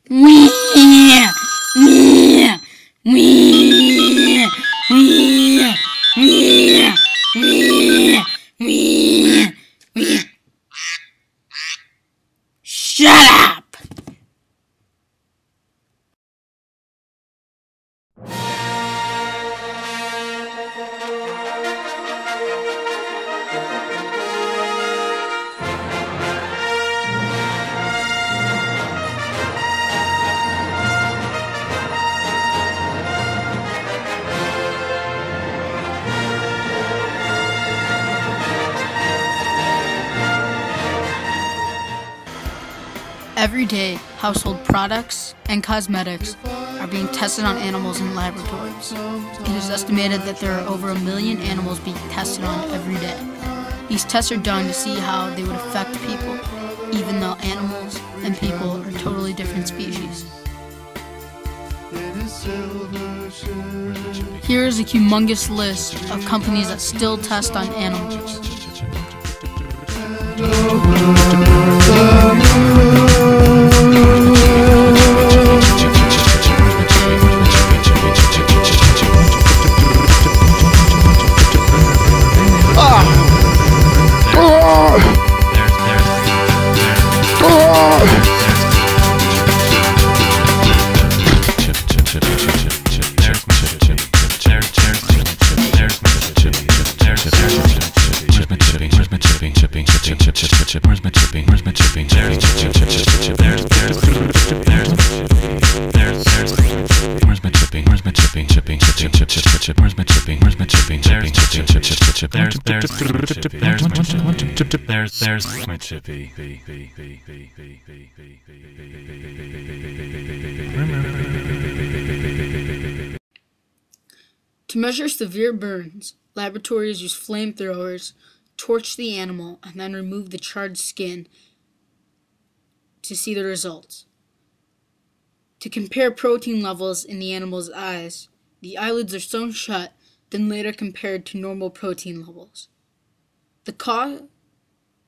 Wee! Wee! Wee! Wee! Wee! Wee! Wee! Wee! Shut up! Every day, household products and cosmetics are being tested on animals in laboratories. It is estimated that there are over 1 million animals being tested on every day. These tests are done to see how they would affect people, even though animals and people are totally different species. Here is a humongous list of companies that still test on animals. Where's my chippy? Where's my chippy? Where's my chippy? Where's my chippy? Where's my chippy? Chipping, chipping, chip, chip, chip, chip. Where's my chipping? Where's my chipping? Chipping, chip, chip, chip, chip, chip. There's my chippy. To measure severe burns, laboratories use flamethrowers, torch the animal, and then remove the charred skin to see the results. To compare protein levels in the animal's eyes, the eyelids are sewn shut, then later compared to normal protein levels.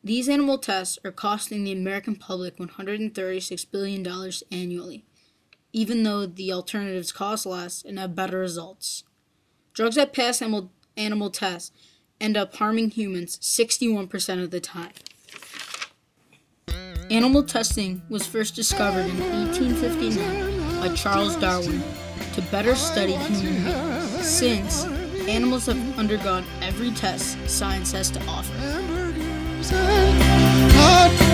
These animal tests are costing the American public $136 billion annually, even though the alternatives cost less and have better results. Drugs that pass animal tests end up harming humans 61% of the time. Animal testing was first discovered in 1859 by Charles Darwin to better study human beings. Since, animals have undergone every test science has to offer.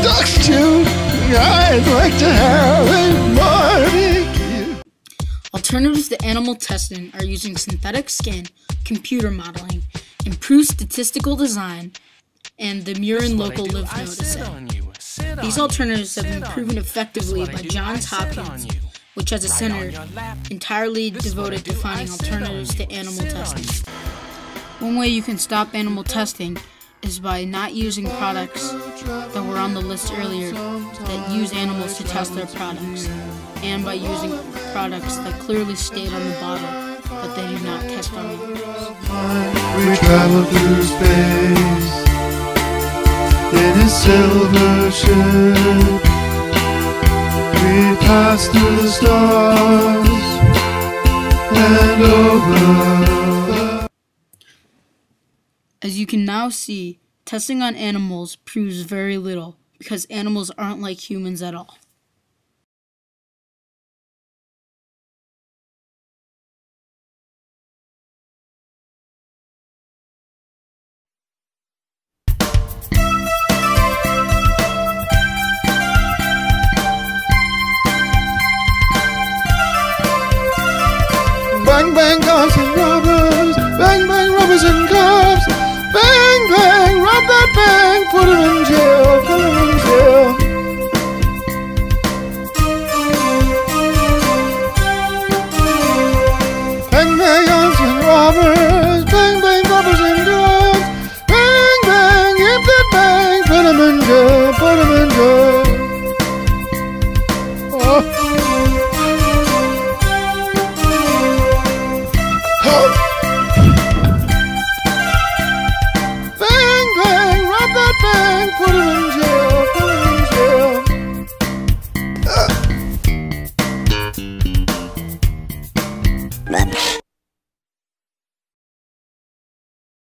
Ducks too. I'd like to have a barbecue. Alternatives to animal testing are using synthetic skin, computer modeling, improved statistical design, and the Murine local lymph node assay. These alternatives have been proven effectively by Johns Hopkins, which has a center entirely devoted to finding alternatives to animal testing. One way you can stop animal testing is by not using products that were on the list earlier that use animals to test their products, and by using products that clearly state on the bottle that they do not test on animals. We travel through space in a silver ship. We pass through the stars and over. As you can now see, testing on animals proves very little because animals aren't like humans at all. Bang, bang, cops and robbers. Bang, bang, robbers and cops. Bang, bang, rob that bank. Put him in jail, put him in jail. Bang, bang, cops and robbers. Bang, bang, robbers and cops. Bang, bang, hit that bank. Put him in jail, put him in jail. Bang, bang, rob that bank, put him in Bye.